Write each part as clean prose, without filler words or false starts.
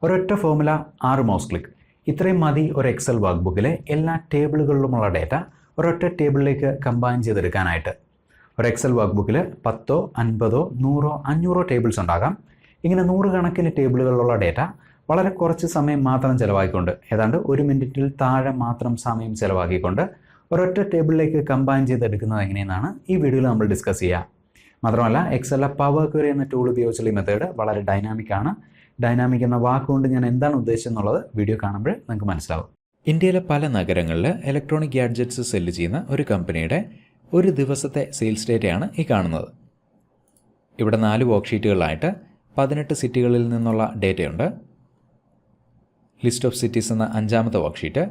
ഒരൊറ്റ formula 6 mouse click. ഇത്രയും മതി ഒരു എക്സൽ വർക്ക് ബുക്കിലെ എല്ലാ ടേബിളുകളിലുമുള്ള ഡേറ്റ ഒരൊറ്റ ടേബിളിലേക്ക് കമ്പൈൻ ചെയ്തെടുക്കാനായിട്ട്. ഒരു എക്സൽ വർക്ക് ബുക്കിൽ 10, 50, 100, 500 ടേബിൾസ് ഉണ്ടാകാം. ഇങ്ങനെ 100 കണക്കിന് ടേബിളുകളിലുള്ള ഡേറ്റ വളരെ കുറച്ച് സമയം മാത്രം ചിലവാക്കിക്കൊണ്ട്, ഏതാണ്ട് 1 മിനിറ്റിൽ താഴെ മാത്രം സമയം ചിലവാക്കിക്കൊണ്ട് ഒരൊറ്റ ടേബിളിലേക്ക് കമ്പൈൻ ചെയ്തെടുക്കുന്നത് എങ്ങനെയെന്നാണ് ഈ വീഡിയോയിൽ നമ്മൾ ഡിസ്കസ് ചെയ്യുക. മാത്രമല്ല എക്സലിലെ പവർ ക്വറി എന്ന ടൂൾ ഉപയോഗിച്ചുള്ള ഈ മെത്തേഡ് വളരെ ഡൈനാമിക് ആണ്. ഡൈനാമിക് എന്ന വാക്കുകൊണ്ട് ഞാൻ എന്താണ് ഉദ്ദേശിച്ചെന്നുള്ളത് വീഡിയോ കാണുമ്പോൾ നിങ്ങൾക്ക് മനസ്സിലാവും. ഇന്ത്യയിലെ പല നഗരങ്ങളിൽ ഇലക്ട്രോണിക് ഗാഡ്ജറ്റ്സ് സെല്ല് ചെയ്യുന്ന ഒരു കമ്പനിയുടെ ഒരു ദിവസത്തെ സെയിൽസ് ഡേറ്റയാണ് ഈ കാണുന്നത്. ഇവിടെ 4 വർക്ക്ഷീറ്റുകളിലായിട്ട് 18 സിറ്റികളിൽ നിന്നുള്ള ഡേറ്റയുണ്ട്. ലിസ്റ്റ് ഓഫ് സിറ്റീസ് എന്ന 5ാമത്തെ വർക്ക്ഷീറ്റ്.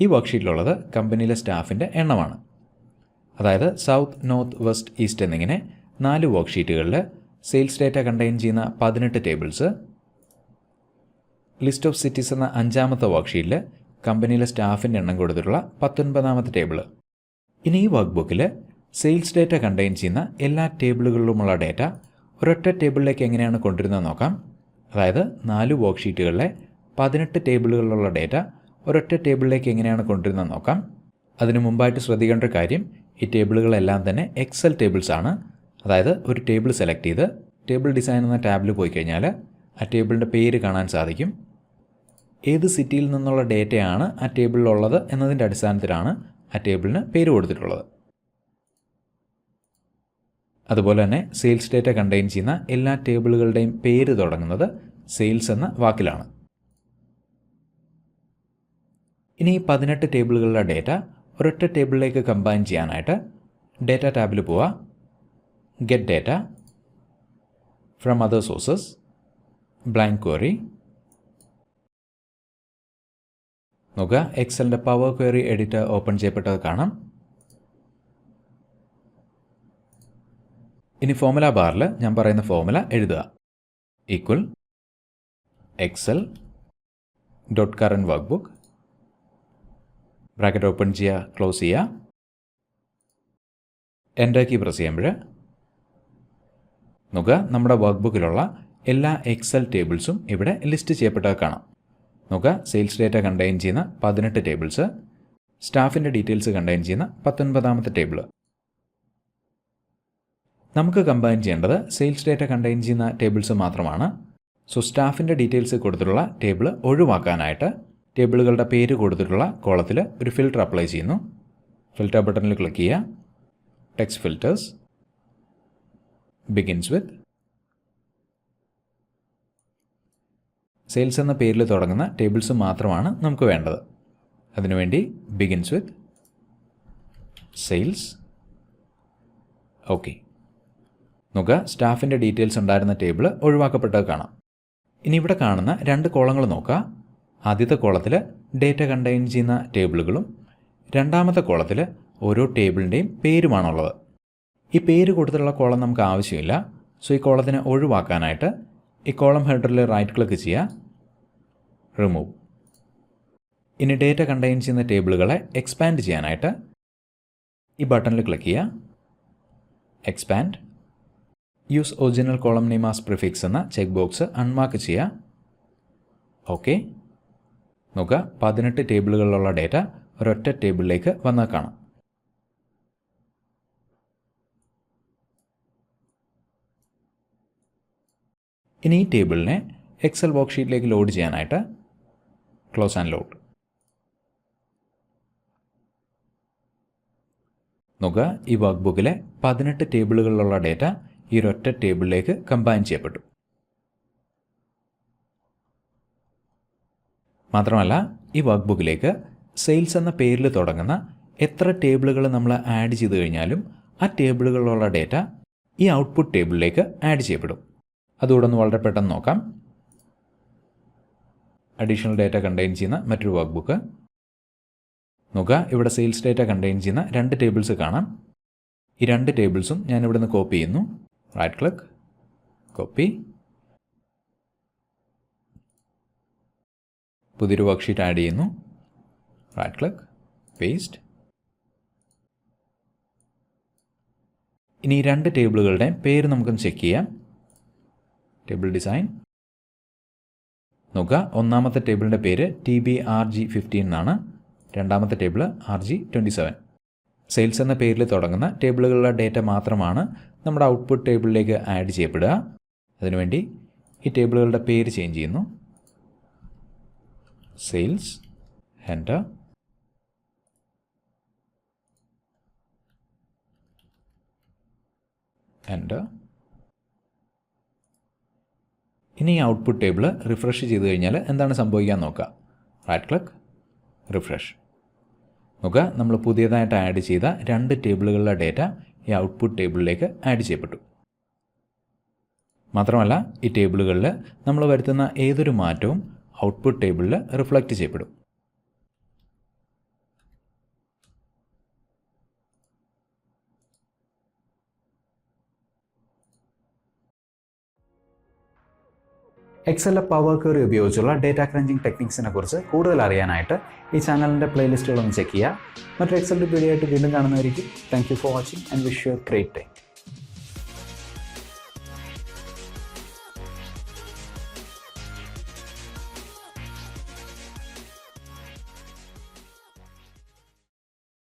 ഈ വർക്ക്ഷീറ്റിലുള്ളത് കമ്പനിയിലെ സ്റ്റാഫിൻ്റെ എണ്ണമാണ്. അതായത് സൗത്ത്, നോർത്ത്, വെസ്റ്റ്, ഈസ്റ്റ് എന്നിങ്ങനെ 4 വർക്ക്ഷീറ്റുകളിൽ സെയിൽസ് ഡേറ്റ കണ്ടെയ്ൻ ചെയ്യുന്ന 18 ടേബിൾസ്. ലിസ്റ്റ് ഓഫ് സിറ്റീസ് എന്ന 5ാമത്തെ വർക്ക്ഷീറ്റിൽ കമ്പനിയിലെ സ്റ്റാഫിൻ്റെ എണ്ണം കൊടുത്തിട്ടുള്ള 19ാമത്തെ ടേബിൾ. ഇനി ഈ വർക്ക് ബുക്കിൽ സെയിൽസ് ഡേറ്റ കണ്ടെയ്ൻ ചെയ്യുന്ന എല്ലാ ടേബിളുകളിലുമുള്ള ഡേറ്റ ഒരൊറ്റ ടേബിളിലേക്ക് എങ്ങനെയാണ് കൊണ്ടുവരുന്നത് നോക്കാം. അതായത് 4 വർക്ക്ഷീറ്റുകളിലെ 18 ടേബിളുകളിലുള്ള ഡേറ്റ ഒരൊറ്റ ടേബിളിലേക്ക് എങ്ങനെയാണ് കൊണ്ടുവരുന്നത് നോക്കാം. അതിനു മുമ്പായിട്ട് ശ്രദ്ധിക്കേണ്ട ഒരു കാര്യം, ഈ ടേബിളുകളെല്ലാം തന്നെ എക്സൽ ടേബിൾസ് ആണ്. അതായത് ഒരു ടേബിൾ സെലക്ട് ചെയ്ത് ടേബിൾ ഡിസൈൻ എന്ന ടാബിൽ പോയി കഴിഞ്ഞാൽ ആ ടേബിളിൻ്റെ പേര് കാണാൻ സാധിക്കും. ഏത് സിറ്റിയിൽ നിന്നുള്ള ഡേറ്റയാണ് ആ ടേബിളിലുള്ളത് എന്നതിൻ്റെ അടിസ്ഥാനത്തിലാണ് ആ ടേബിളിന് പേര് കൊടുത്തിട്ടുള്ളത്. അതുപോലെ തന്നെ സെയിൽസ് ഡേറ്റ കണ്ടെയ്ൻ ചെയ്യുന്ന എല്ലാ ടേബിളുകളുടെയും പേര് തുടങ്ങുന്നത് സെയിൽസ് എന്ന വാക്കിലാണ്. ഇനി ഈ 18 ടേബിളുകളുടെ ഡേറ്റ ഒരൊറ്റ ടേബിളിലേക്ക് കമ്പൈൻ ചെയ്യാനായിട്ട് ഡേറ്റ ടാബിൽ പോവുക. Get data from other sources, blank query. നോക്കുക, എക്സലിൻ്റെ പവർ ക്വറി എഡിറ്റർ ഓപ്പൺ ചെയ്യപ്പെട്ടത് കാണാം. ഇനി ഫോർമുല ബാറിൽ ഞാൻ പറയുന്ന ഫോർമുല എഴുതുക. Equal Excel dot current workbook, bracket open ചെയ്യുക, ക്ലോസ് ചെയ്യുക. എൻ്റർ കീ പ്രസ് ചെയ്യുമ്പോൾ നോക്കുക, നമ്മുടെ വർക്ക് ബുക്കിലുള്ള എല്ലാ എക്സൽ ടേബിൾസും ഇവിടെ ലിസ്റ്റ് ചെയ്യപ്പെട്ടത് കാണാം. നോക്കുക, സെയിൽസ് ഡേറ്റ കണ്ടെയ്ൻ ചെയ്യുന്ന 18 ടേബിൾസ്, സ്റ്റാഫിൻ്റെ ഡീറ്റെയിൽസ് കണ്ടെയ്ൻ ചെയ്യുന്ന 19ാമത്തെ ടേബിൾ. നമുക്ക് കമ്പൈൻ ചെയ്യേണ്ടത് സെയിൽസ് ഡേറ്റ കണ്ടെയ്ൻ ചെയ്യുന്ന ടേബിൾസ് മാത്രമാണ്. സോ സ്റ്റാഫിൻ്റെ ഡീറ്റെയിൽസ് കൊടുത്തിട്ടുള്ള ടേബിൾ ഒഴിവാക്കാനായിട്ട് ടേബിളുകളുടെ പേര് കൊടുത്തിട്ടുള്ള കോളത്തിൽ ഒരു ഫിൽറ്റർ അപ്ലൈ ചെയ്യുന്നു. ഫിൽറ്റർ ബട്ടണിൽ ക്ലിക്ക് ചെയ്യുക. Text filters, begins with. Sales എന്ന പേരിൽ തുടങ്ങുന്ന ടേബിൾസ് മാത്രമാണ് നമുക്ക് വേണ്ടത്. അതിനുവേണ്ടി ബിഗിൻസ് വിത്ത് സെയിൽസ്. ഓക്കെ. നോക്കുക, സ്റ്റാഫിൻ്റെ ഡീറ്റെയിൽസ് ഉണ്ടായിരുന്ന ടേബിൾ ഒഴിവാക്കപ്പെട്ടത് കാണാം. ഇനി ഇവിടെ കാണുന്ന 2 കോളങ്ങൾ നോക്കുക. ആദ്യത്തെ കോളത്തിൽ ഡേറ്റ കണ്ടെയ്ൻ ചെയ്യുന്ന ടേബിളുകളും 2ാമത്തെ കോളത്തിൽ ഓരോ ടേബിളിൻ്റെയും പേരുമാണുള്ളത്. ഈ പേര് കൊടുത്തിട്ടുള്ള കോളം നമുക്ക് ആവശ്യമില്ല. സോ ഈ കോളത്തിനെ ഒഴിവാക്കാനായിട്ട് ഈ കോളം ഹെഡറിൽ റൈറ്റ് ക്ലിക്ക് ചെയ്യുക, റിമൂവ്. ഇനി ഡേറ്റ കണ്ടെയ്ൻ ചെയ്യുന്ന ടേബിളുകളെ എക്സ്പാൻഡ് ചെയ്യാനായിട്ട് ഈ ബട്ടണിൽ ക്ലിക്ക് ചെയ്യുക, expand. Use original column name as prefix എന്ന ചെക്ക് ബോക്സ് അൺമാർക്ക് ചെയ്യുക. ഓക്കെ. നോക്കുക, 18 ടേബിളുകളിലുള്ള ഡേറ്റ ഒരൊറ്റ ടേബിളിലേക്ക് വന്നാൽ കാണാം. ഇനി ഈ ടേബിളിനെ എക്സൽ വർക്ക്ഷീറ്റിലേക്ക് ലോഡ് ചെയ്യാനായിട്ട് ക്ലോസ് ആൻഡ് ലോഡ്. നോക്കുക, ഈ വർക്ക് ബുക്കിലെ 18 ടേബിളുകളിലുള്ള ഡേറ്റ ഈ ഒരൊറ്റ ടേബിളിലേക്ക് കമ്പൈൻ ചെയ്യപ്പെട്ടു. മാത്രമല്ല ഈ വർക്ക് ബുക്കിലേക്ക് സെയിൽസ് എന്ന പേരിൽ തുടങ്ങുന്ന എത്ര ടേബിളുകൾ നമ്മൾ ആഡ് ചെയ്ത് കഴിഞ്ഞാലും ആ ടേബിളുകളിലുള്ള ഡേറ്റ ഈ ഔട്ട്പുട്ട് ടേബിളിലേക്ക് ആഡ് ചെയ്യപ്പെടും. അതുകൂടെ ഒന്ന് വളരെ പെട്ടെന്ന് നോക്കാം. അഡീഷണൽ ഡേറ്റ കണ്ടെയ്ൻ ചെയ്യുന്ന മറ്റൊരു വർക്ക് ബുക്ക്. നോക്കുക, ഇവിടെ സെയിൽസ് ഡേറ്റ കണ്ടെയ്ൻ ചെയ്യുന്ന 2 ടേബിൾസ് കാണാം. ഈ 2 ടേബിൾസും ഞാൻ ഇവിടെ നിന്ന് കോപ്പി ചെയ്യുന്നു. Right click, copy. പുതിയൊരു വർക്ക്ഷീറ്റ് ആഡ് ചെയ്യുന്നു. Right click, paste. ഇനി 2 ടേബിളുകളുടെ പേര് നമുക്കൊന്ന് ചെക്ക് ചെയ്യാം. ടേബിൾ ഡിസൈൻ, നോക്കുക, ഒന്നാമത്തെ ടേബിളിൻ്റെ പേര് TBRG15 എന്നാണ്. രണ്ടാമത്തെ ടേബിൾ RG27. സെയിൽസ് എന്ന പേരിൽ തുടങ്ങുന്ന ടേബിളുകളുടെ ഡേറ്റ മാത്രമാണ് നമ്മുടെ ഔട്ട്പുട്ട് ടേബിളിലേക്ക് ആഡ് ചെയ്യപ്പെടുക. അതിനുവേണ്ടി ഈ ടേബിളുകളുടെ പേര് ചേഞ്ച് ചെയ്യുന്നു. Sales, enter. എൻ്റർ. ഇനി ഈ ഔട്ട്പുട്ട് ടേബിൾ റിഫ്രഷ് ചെയ്ത് കഴിഞ്ഞാൽ എന്താണ് സംഭവിക്കാൻ നോക്കുക. Right click, refresh. നോക്കുക, നമ്മൾ പുതിയതായിട്ട് ആഡ് ചെയ്ത 2 ടേബിളുകളുടെ ഡേറ്റ ഈ ഔട്ട്പുട്ട് ടേബിളിലേക്ക് ആഡ് ചെയ്യപ്പെട്ടു. മാത്രമല്ല, ഈ ടേബിളുകളിൽ നമ്മൾ വരുത്തുന്ന ഏതൊരു മാറ്റവും ഔട്ട്പുട്ട് ടേബിളിൽ റിഫ്ലക്റ്റ് ചെയ്യപ്പെടും. എക്സലിലെ പവർ ക്വറി ഉപയോഗിച്ചുള്ള ഡേറ്റ ക്രഞ്ചിങ് ടെക്നിക്സിനെ കുറിച്ച് കൂടുതൽ അറിയാനായിട്ട് ഈ ചാനലിൻ്റെ പ്ലേലിസ്റ്റുകളൊന്ന് ചെക്ക് ചെയ്യുക. മറ്റൊരു എക്സൽ വീഡിയോ ആയിട്ട് വീണ്ടും കാണുന്നതായിരിക്കും. Thank you for watching and wish you a great day.